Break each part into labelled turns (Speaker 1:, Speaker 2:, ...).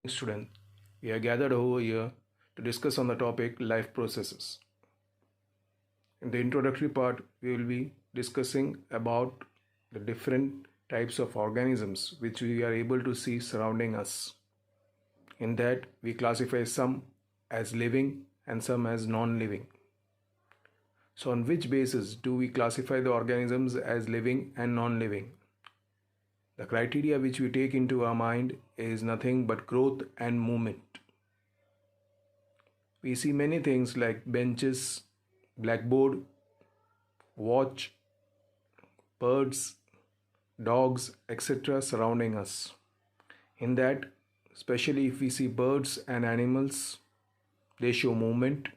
Speaker 1: Student, we are gathered over here to discuss on the topic life processes. In the introductory part, we will be discussing about the different types of organisms which we are able to see surrounding us. In that, we classify some as living and some as non-living. So, on which basis do we classify the organisms as living and non-living? The criteria which we take into our mind is nothing but growth and movement. We see many things like benches, blackboard, watch, birds, dogs, etc. surrounding us. In that, especially if we see birds and animals, they show movement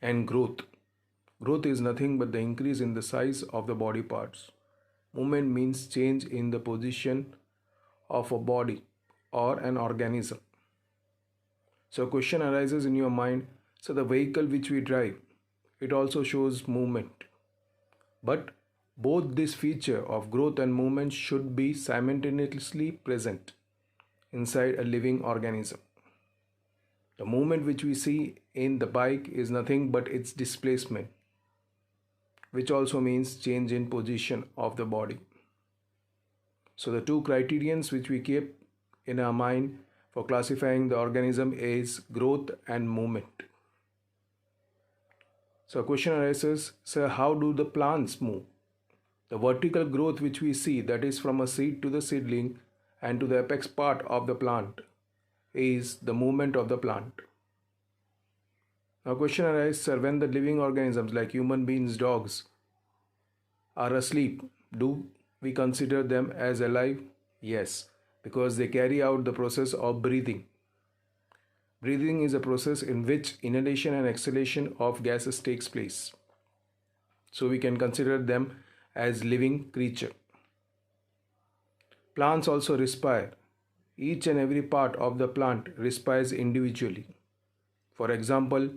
Speaker 1: and growth. Growth is nothing but the increase in the size of the body parts. Movement means change in the position of a body or an organism. So a question arises in your mind, so the vehicle which we drive, it also shows movement. But both this feature of growth and movement should be simultaneously present inside a living organism. The movement which we see in the bike is nothing but its displacement, which also means change in position of the body. So the two criterions which we keep in our mind for classifying the organism is growth and movement. So a question arises, sir, how do the plants move? The vertical growth which we see, that is from a seed to the seedling and to the apex part of the plant, is the movement of the plant. Now question arises, sir, when the living organisms like human beings, dogs are asleep, do we consider them as alive? Yes, because they carry out the process of breathing. Breathing is a process in which inhalation and exhalation of gases takes place. So we can consider them as living creature. Plants also respire. Each and every part of the plant respires individually. For example,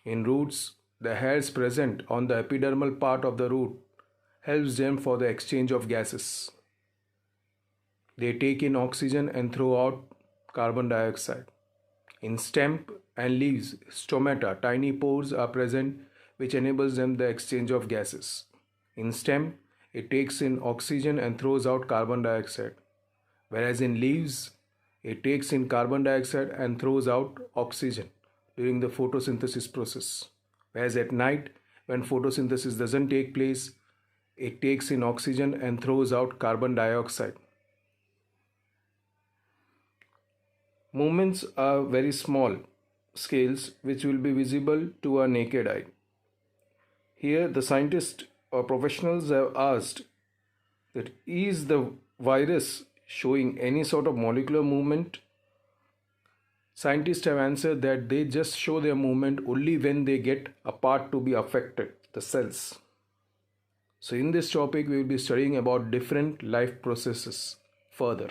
Speaker 1: in roots, the hairs present on the epidermal part of the root helps them for the exchange of gases. They take in oxygen and throw out carbon dioxide. In stem and leaves, stomata, tiny pores are present which enables them the exchange of gases. In stem, it takes in oxygen and throws out carbon dioxide, whereas in leaves, it takes in carbon dioxide and throws out oxygen during the photosynthesis process. Whereas at night, when photosynthesis doesn't take place, it takes in oxygen and throws out carbon dioxide. Movements are very small scales which will be visible to our naked eye. Here the scientists or professionals have asked that is the virus showing any sort of molecular movement? Scientists have answered that they just show their movement only when they get a part to be affected, the cells. So in this topic we will be studying about different life processes further.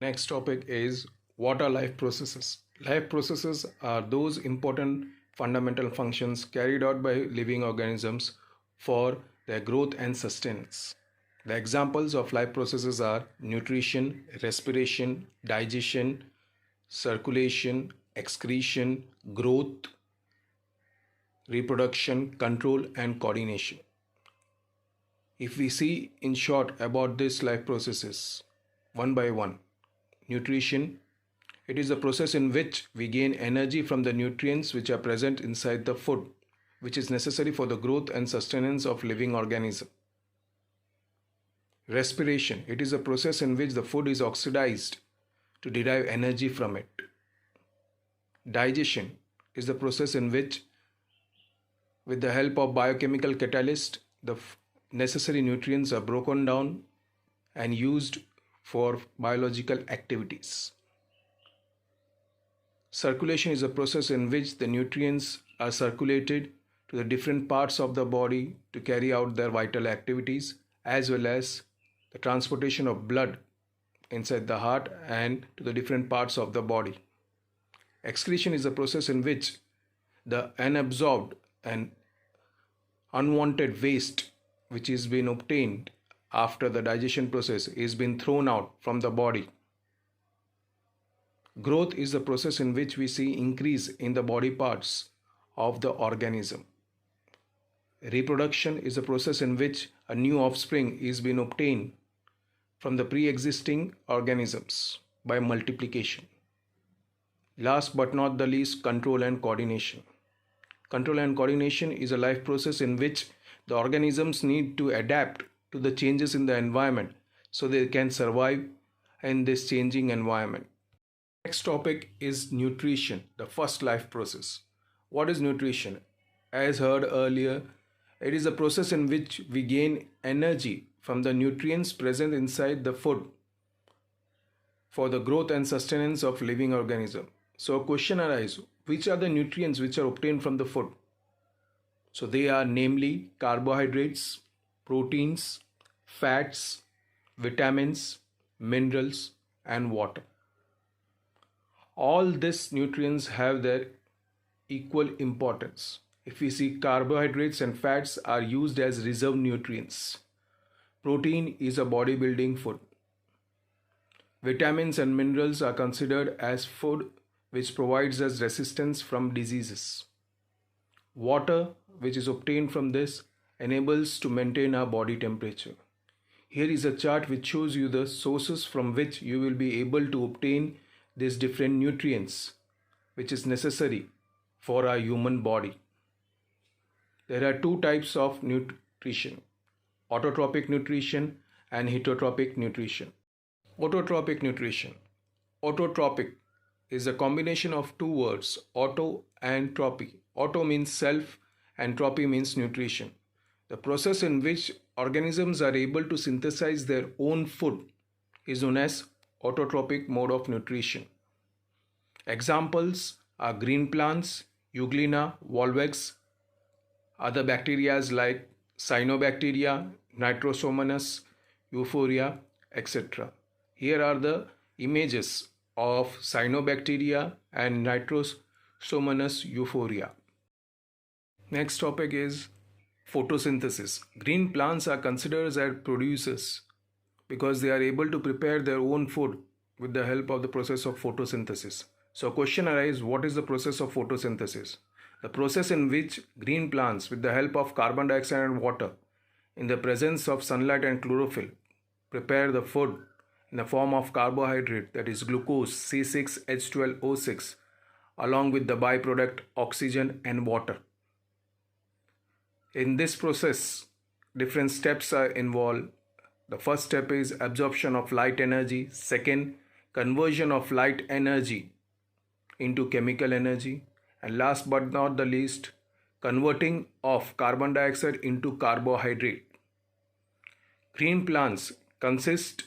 Speaker 1: Next topic is what are life processes? Life processes are those important fundamental functions carried out by living organisms for their growth and sustenance. The examples of life processes are nutrition, respiration, digestion, circulation, excretion, growth, reproduction, control, and coordination. If we see in short about these life processes, one by one. Nutrition, it is a process in which we gain energy from the nutrients which are present inside the food, which is necessary for the growth and sustenance of living organism. Respiration, it is a process in which the food is oxidized to derive energy from it. Digestion is the process in which, with the help of biochemical catalyst, the necessary nutrients are broken down and used for biological activities. Circulation is a process in which the nutrients are circulated to the different parts of the body to carry out their vital activities, as well as the transportation of blood inside the heart and to the different parts of the body. Excretion is a process in which the unabsorbed and unwanted waste which is being obtained after the digestion process is being thrown out from the body Growth is the process in which we see increase in the body parts of the organism. Reproduction is a process in which a new offspring is being obtained from the pre-existing organisms by multiplication. Last but not the least, control and coordination. Control and coordination is a life process in which the organisms need to adapt to the changes in the environment so they can survive in this changing environment. Next topic is nutrition, the first life process. What is nutrition? As heard earlier, it is a process in which we gain energy from the nutrients present inside the food for the growth and sustenance of living organism. So a question arises, which are the nutrients which are obtained from the food? So they are namely carbohydrates, proteins, fats, vitamins, minerals and water. All these nutrients have their equal importance. If we see, carbohydrates and fats are used as reserve nutrients. Protein is a bodybuilding food. Vitamins and minerals are considered as food which provides us resistance from diseases. Water, which is obtained from this, enables to maintain our body temperature. Here is a chart which shows you the sources from which you will be able to obtain these different nutrients which is necessary for our human body. There are two types of nutrition: autotrophic nutrition and heterotrophic nutrition. Autotrophic nutrition. Autotrophic is a combination of two words, auto and tropy. Auto means self and tropy means nutrition. The process in which organisms are able to synthesize their own food is known as autotrophic mode of nutrition. Examples are green plants, Euglena, Volvex, other bacteria like cyanobacteria, Nitrosomonas, Euphoria, etc. Here are the images of cyanobacteria and Nitrosomonas euphoria. Next topic is photosynthesis. Green plants are considered as producers because they are able to prepare their own food with the help of the process of photosynthesis. So question arises, what is the process of photosynthesis? The process in which green plants, with the help of carbon dioxide and water, in the presence of sunlight and chlorophyll, prepare the food in the form of carbohydrate, that is glucose, C6H12O6, along with the byproduct oxygen and water. In this process, different steps are involved. The first step is absorption of light energy. Second, conversion of light energy into chemical energy. And last but not the least, converting of carbon dioxide into carbohydrate. Green plants consist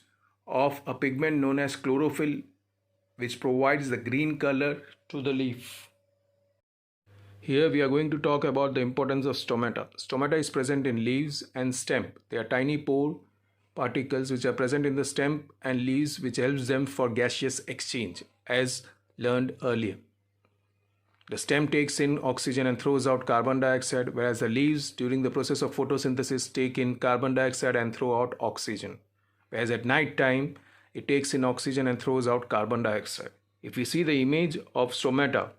Speaker 1: of a pigment known as chlorophyll, which provides the green color to the leaf. Here we are going to talk about the importance of stomata. Stomata is present in leaves and stem. They are tiny pore particles which are present in the stem and leaves, which helps them for gaseous exchange, as learned earlier. The stem takes in oxygen and throws out carbon dioxide, whereas the leaves during the process of photosynthesis take in carbon dioxide and throw out oxygen. Whereas at night time, it takes in oxygen and throws out carbon dioxide. If we see the image of stomata,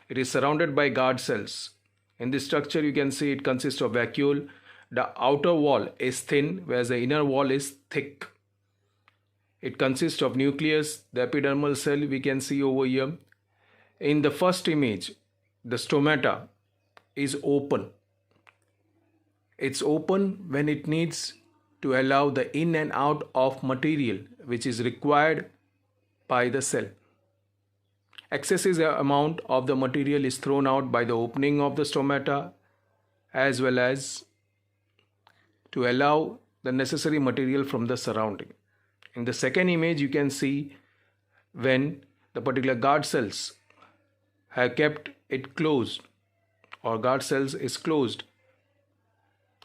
Speaker 1: it is surrounded by guard cells. In this structure, you can see it consists of vacuole. The outer wall is thin, whereas the inner wall is thick. It consists of nucleus, the epidermal cell we can see over here. In the first image, the stomata is open. It's open when it needs to allow the in and out of material which is required by the cell. Excessive amount of the material is thrown out by the opening of the stomata, as well as to allow the necessary material from the surrounding. In the second image, you can see when the particular guard cells have kept it closed, or guard cells is closed,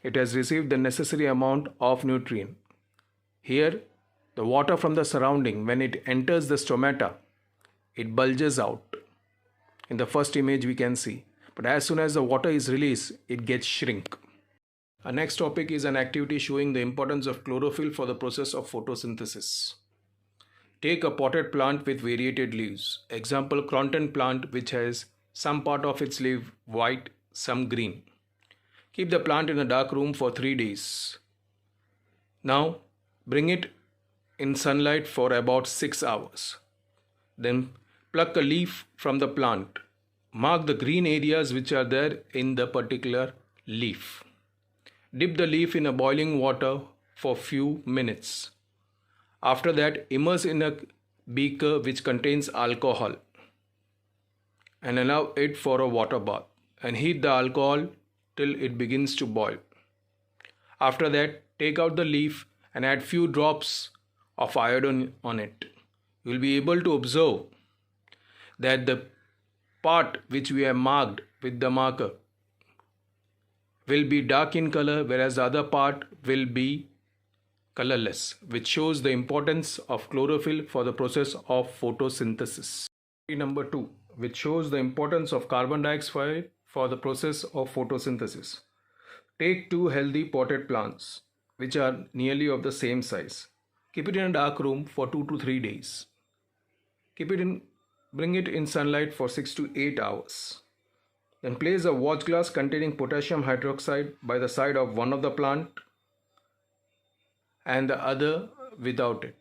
Speaker 1: it has received the necessary amount of nutrient. Here, the water from the surrounding, when it enters the stomata, it bulges out. In the first image we can see, but as soon as the water is released, it gets shrink. Our next topic is an activity showing the importance of chlorophyll for the process of photosynthesis. Take a potted plant with variated leaves. Example, croton plant which has some part of its leaf white, some green. Keep the plant in a dark room for 3 days. Now bring it in sunlight for about 6 hours. Then pluck a leaf from the plant. Mark the green areas which are there in the particular leaf. Dip the leaf in a boiling water for few minutes. After that, immerse in a beaker which contains alcohol and allow it for a water bath and heat the alcohol till it begins to boil. After that, take out the leaf and add few drops of iodine on it. You will be able to observe that the part which we have marked with the marker will be dark in color, whereas the other part will be colorless, which shows the importance of chlorophyll for the process of photosynthesis. Number 2, which shows the importance of carbon dioxide for the process of photosynthesis. Take 2 healthy potted plants which are nearly of the same size. Keep it in a dark room for 2 to 3 days. Bring it in sunlight for 6 to 8 hours. Then place a watch glass containing potassium hydroxide by the side of one of the plant and the other without it.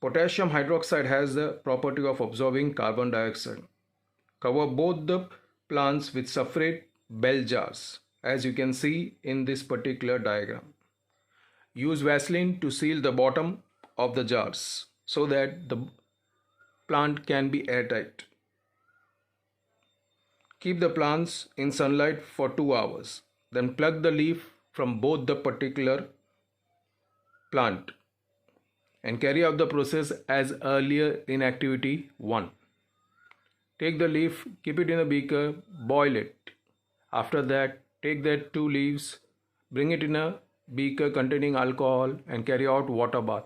Speaker 1: Potassium hydroxide has the property of absorbing carbon dioxide. Cover both the plants with separate bell jars, as you can see in this particular diagram. Use Vaseline to seal the bottom of the jars so that the plant can be airtight. Keep the plants in sunlight for 2 hours. Then pluck the leaf from both the particular plant and carry out the process as earlier in activity 1. Take the leaf, keep it in a beaker, boil it. After that, take that 2 leaves, bring it in a beaker containing alcohol and carry out water bath.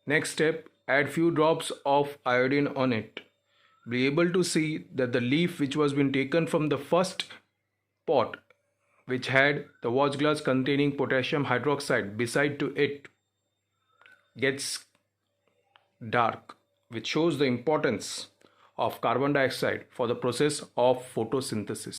Speaker 1: Next step, add few drops of iodine on it. Be able to see that the leaf which was been taken from the first pot, which had the watch glass containing potassium hydroxide beside to it, gets dark, which shows the importance of carbon dioxide for the process of photosynthesis.